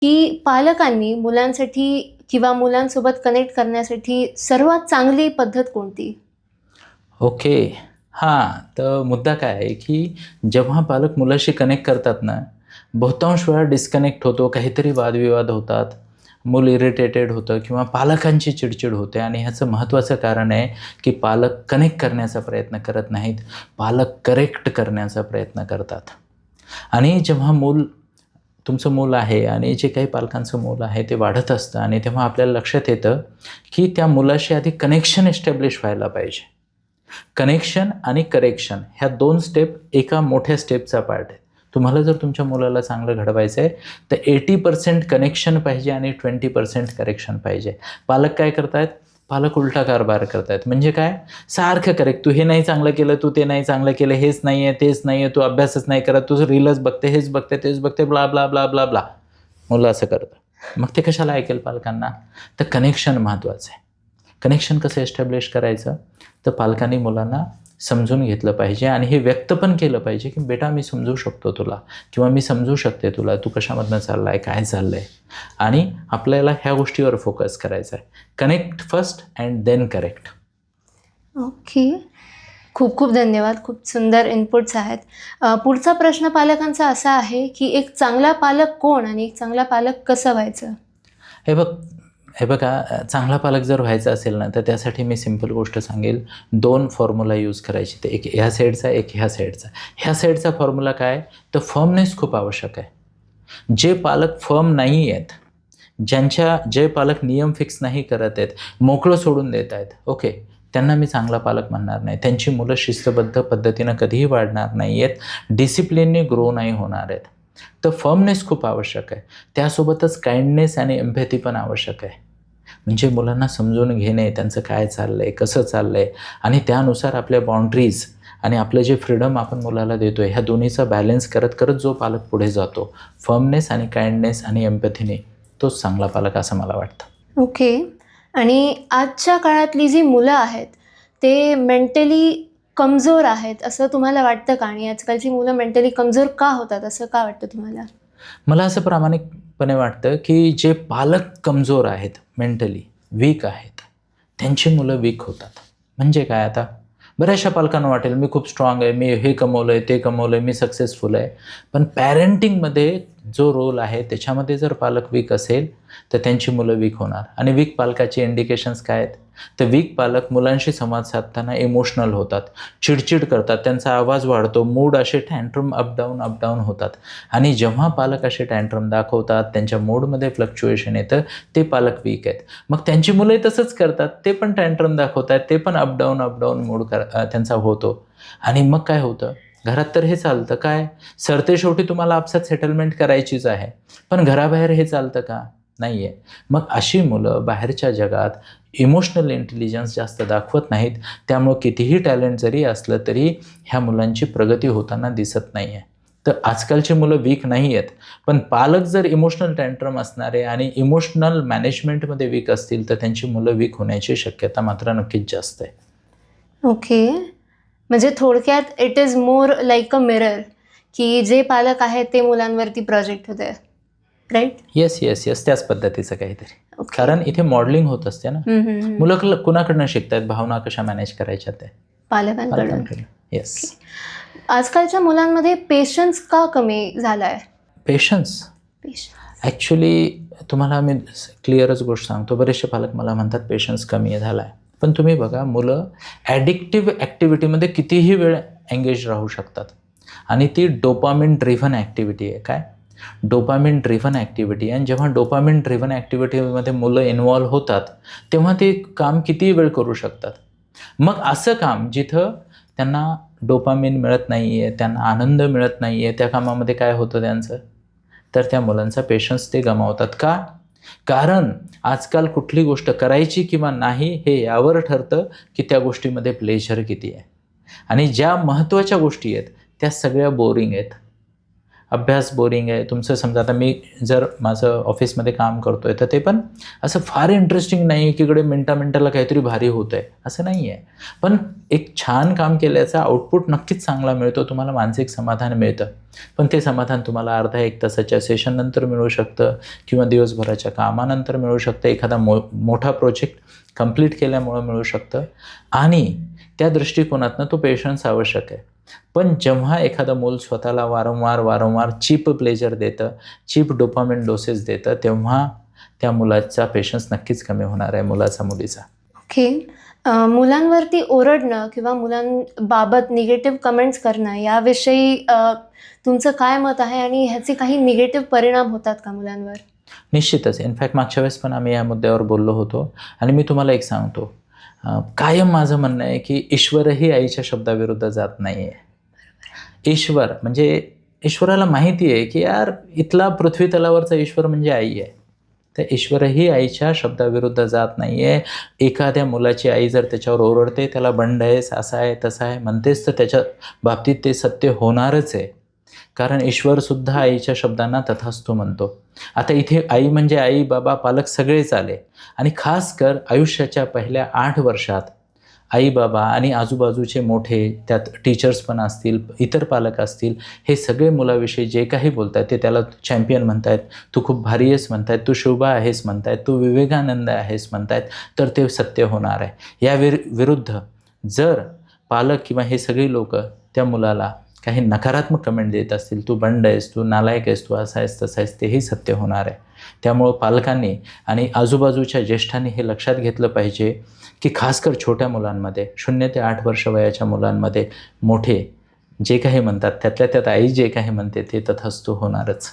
की पालकांनी मुलांसाठी किंवा मुलांसोबत कनेक्ट करण्यासाठी सर्वात चांगली पद्धत कोणती? ओके. हां, तर मुद्दा काय आहे, की जेव्हा पालक मुलाशी कनेक्ट करतात ना, बहुतांश वेळा डिस्कनेक्ट होतो, काहीतरी वादविवाद होतात, मूल इरिटेटेड होतं किंवा पालकांची चिडचिड होते आणि ह्याचं महत्त्वाचं कारण आहे, की पालक कनेक्ट करण्याचा प्रयत्न करत नाहीत, पालक करेक्ट करण्याचा प्रयत्न करतात. आणि जेव्हा तुमचं मूल आहे आणि जे काही पालकांचं मूल आहे ते वाढत असतं आणि तेव्हा आपल्याला लक्षात येतं, की त्या मुलाशी आधी कनेक्शन एस्टॅब्लिश व्हायला पाहिजे. कनेक्शन आणि करेक्शन ह्या 2 स्टेप एका मोठ्या स्टेपचा पार्ट आहे. तुम्हाला जर तुमच्या मुलाला चांगलं घडवायचं आहे, तर 80% कनेक्शन पाहिजे आणि 20% करेक्शन पाहिजे. पालक काय करतायत? पालक उलटा कारभार करतायत. म्हणजे काय? सारखं करेक्ट. तू हे नाही चांगलं केलं, तू ते नाही चांगलं केलं, हेच नाही आहे, तेच नाही आहे, तू अभ्यासच नाही करत, तू रीलच बघते, हेच बघते, तेच बघते, blah, blah, blah, blah, blah. मुलं असं करतं. मग ते कशाला ऐकेल पालकांना? तर कनेक्शन महत्त्वाचं आहे. कनेक्शन कसं एस्टॅब्लिश करायचं? तर पालकांनी मुलांना समजून घेतलं पाहिजे आणि हे व्यक्त पण केलं पाहिजे, की बेटा मी समजू शकतो तुला किंवा मी समजू शकते तुला, तू कशामधनं चालला आहे, काय चाललं आहे. आणि आपल्याला ह्या गोष्टीवर फोकस करायचा आहे. Connect first and then correct. Okay. खूप खूप धन्यवाद. खूप सुंदर इनपुट्स आहेत. पुढचा प्रश्न पालकांचा असा आहे, की एक चांगला पालक कोण आणि एक चांगला पालक कसं व्हायचं? हे बघ हे बघा चांगला पालक जर व्हायचा असेल ना, तर त्यासाठी मी सिंपल गोष्ट सांगेल. 2 फॉर्म्युला यूज करायची. ते एक ह्या साईडचा, एक ह्या साईडचा. ह्या साईडचा फॉर्म्युला काय? तर फर्मनेस खूप आवश्यक आहे. जे पालक फर्म नाही आहेत, जे पालक नियम फिक्स नाही करत आहेत, मोकळं सोडून देत आहेत, ओके, त्यांना मी चांगला पालक म्हणणार नाही. त्यांची मुलं शिस्तबद्ध पद्धतीनं कधीही वाढणार नाही आहेत, डिसिप्लिनने ग्रो नाही होणार आहेत. तर फर्मनेस खूप आवश्यक आहे. त्यासोबतच काइंडनेस आणि एम्पॅथी पण आवश्यक आहे. म्हणजे मुलांना समजून घेणे, त्यांचं काय चाललं आहे, कसं चाललं आहे आणि त्यानुसार आपल्या बाउंड्रीज आणि आपलं जे फ्रीडम आपण मुलाला देतो आहे, ह्या दोन्हीचा बॅलन्स करत करत जो पालक पुढे जातो, फर्मनेस आणि काइंडनेस आणि एम्पॅथीने, तोच चांगला पालक असं मला वाटतं. ओके. आणि आजच्या काळातली जी मुलं आहेत, ते मेंटली कमजोर आहेत असं तुम्हाला वाटतं का? आणि आजकालची मुलं मेंटली कमजोर का होतात असं का वाटतं तुम्हाला? मला असं प्रामाणिकपणे वाटतं, की जे पालक कमजोर आहेत, मेंटली वीक आहेत, त्यांची मुलं वीक होतात. म्हणजे काय आता? बऱ्याचशा पालकांना वाटेल मी खूप स्ट्राँग आहे, मी हे कमवलं आहे, ते कमवलं आहे, मी सक्सेसफुल आहे. पण पॅरेंटिंगमध्ये जो रोल आहे त्याच्यामध्ये जर पालक वीक असेल, तर त्यांची मुलं वीक होणार. आणि वीक पालकाचे इंडिकेशन्स काय आहेत? तर वीक पालक मुलांशी संवाद साधताना इमोशनल होतात, चिडचिड करतात, त्यांचा आवाज वाढतो, मूड असे टँट्रम अप डाऊन होतात. आणि जेव्हा पालक असे टँट्रम दाखवतात, त्यांच्या मूडमध्ये फ्लक्च्युएशन येतं, ते पालक वीक आहेत. मग त्यांची मुलंही तसंच करतात, ते पण टँट्रम दाखवतात, ते पण अप डाऊन मूड त्यांचा होतो. आणि मग काय होतं? घरात तर हे चालतं काय? सरतेशेवटी तुम्हाला आपसात सेटलमेंट करायचीच आहे. पण घराबाहेर हे चालतं का? नाही आहे. मग अशी मुलं बाहेरच्या जगात इमोशनल इंटेलिजन्स जास्त दाखवत नाहीत. त्यामुळं कितीही टॅलेंट जरी असलं तरी ह्या मुलांची प्रगती होताना दिसत नाही आहे. तर आजकालची मुलं वीक नाही आहेत. पण पालक जर इमोशनल टँट्रम असणारे आणि इमोशनल मॅनेजमेंटमध्ये वीक असतील, तर त्यांची मुलं वीक होण्याची शक्यता मात्र नक्कीच जास्त आहे. ओके. म्हणजे थोडक्यात it is more like a mirror, की जे पालक आहेत ते मुलांवरती प्रोजेक्ट होतंय. राइट? येस. त्याच पद्धतीचं काहीतरी. ओके. कारण इथे मॉडेलिंग होत असते ना. हं, हं, हं. मुलं कुणाकडनं शिकतायत भावना कशा मॅनेज करायच्या ते? पालकांकडून. पालकांकडनं. येस. आजकालच्या मुलांमध्ये पेशन्स का कमी झालाय? पेशन्स. पेशन्स. ॲक्च्युली तुम्हाला मी क्लिअरच गोष्ट सांगतो. बरेचसे पालक मला म्हणतात पेशन्स कमी झाला आहे. पण तुम्ही बघा मुलं ॲडिक्टिव्ह ॲक्टिव्हिटीमध्ये कितीही वेळ एंगेज राहू शकतात आणि ती डोपामिन ड्रिव्हन ॲक्टिव्हिटी आहे. काय? डोपामिन ड्रिव्हन ॲक्टिव्हिटी आहे आणि जेव्हा डोपामिन ड्रिव्हन ॲक्टिव्हिटीमध्ये मुलं इन्व्हॉल्व होतात, तेव्हा ते काम कितीही वेळ करू शकतात. मग असं काम जिथं त्यांना डोपामिन मिळत नाही आहे, त्यांना आनंद मिळत नाही आहे, त्या कामामध्ये काय होतं त्यांचं? तर त्या मुलांचा पेशन्स ते गमावतात. का? कारण आजकाल कुठली गोष्ट करायची किंवा नाही हे यावर ठरतं, की त्या गोष्टीमध्ये प्लेजर किती आहे. आणि ज्या महत्त्वाच्या गोष्टी आहेत, त्या सगळ्या बोरिंग आहेत. अभ्यास बोरिंग आहे, तुमचं समजा आता मी जर माझं ऑफिसमध्ये काम करतो आहे तर ते पण असं फार इंटरेस्टिंग नाही आहे की इकडे मिनटाला काहीतरी भारी होतं आहे, असं नाही आहे. पण एक छान काम केल्याचा आउटपुट नक्कीच चांगला मिळतो, तुम्हाला मानसिक समाधान मिळतं. पण ते समाधान तुम्हाला अर्धा एक तासाच्या सेशननंतर मिळू शकतं किंवा दिवसभराच्या कामानंतर मिळू शकतं, एखादा मोठा प्रोजेक्ट कंप्लीट केल्यामुळं मिळू शकतं. आणि त्या दृष्टिकोनातनं तो पेशन्स आवश्यक आहे. पण जेव्हा एखादं मूल स्वतःला वारंवार चीप प्लेजर देतं, चीप डोपामिन डोसेस देतं, तेव्हा त्या मुलाचा पेशन्स नक्कीच कमी होणार आहे, मुलाचा मुलीचा. ओके. मुलांवरती ओरडणं किंवा मुलांबाबत निगेटिव्ह कमेंट्स करणं याविषयी तुमचं काय मत आहे आणि ह्याचे काही निगेटिव्ह परिणाम होतात का मुलांवर? निश्चितच. इनफॅक्ट मागच्या वेळेस पण आम्ही या मुद्द्यावर बोललो होतो. आणि मी तुम्हाला एक सांगतो, कायम माझं म्हणणं आहे की ईश्वरही आईच्या शब्दाविरुद्ध जात नाही आहे. ईश्वर म्हणजे ईश्वराला माहिती आहे की यार इथला पृथ्वी तलावरचा ईश्वर म्हणजे आई आहे. तर ईश्वरही आईच्या शब्दाविरुद्ध जात नाही आहे. एखाद्या मुलाची आई जर त्याच्यावर ओरडते, त्याला बंड आहेस, असा आहे तसा आहे म्हणतेस, तर त्याच्या बाबतीत ते सत्य होणारच आहे. कारण ईश्वरसुद्धा आईच्या शब्दांना तथास्तु म्हणतो. आता इथे आई म्हणजे आई, बाबा, पालक सगळेच आले. आणि खास कर आयुष्याच्या पहिल्या 8 वर्षात आई बाबा आणि आजूबाजूचे मोठे, त्यात टीचर्स पण असतील, इतर पालक असतील, हे सगळे मुलाविषयी जे काही बोलत आहेत ते त्याला चॅम्पियन म्हणत आहेत, तू खूप भारी आहेस म्हणत आहेत, तू शोभा आहेस म्हणत आहेत, तू विवेकानंद आहेस म्हणत आहेत, तर ते सत्य होणार आहे. या विरुद्ध जर पालक किंवा हे सगळी लोक त्या मुलाला काही नकारात्मक कमेंट देत असतील, तू बंड आहेस, तू नालायक आहेस, तू असा आहेस तसा आहेस, तेही सत्य होणार आहे. त्यामुळं पालकांनी आणि आजूबाजूच्या ज्येष्ठांनी हे लक्षात घेतलं पाहिजे की खासकर छोट्या मुलांमध्ये, 0 ते 8 वर्ष वयाच्या मुलांमध्ये मोठे जे काही म्हणतात त्यातल्या त्यात आई जे काही म्हणते ते तथास्तु होणारच.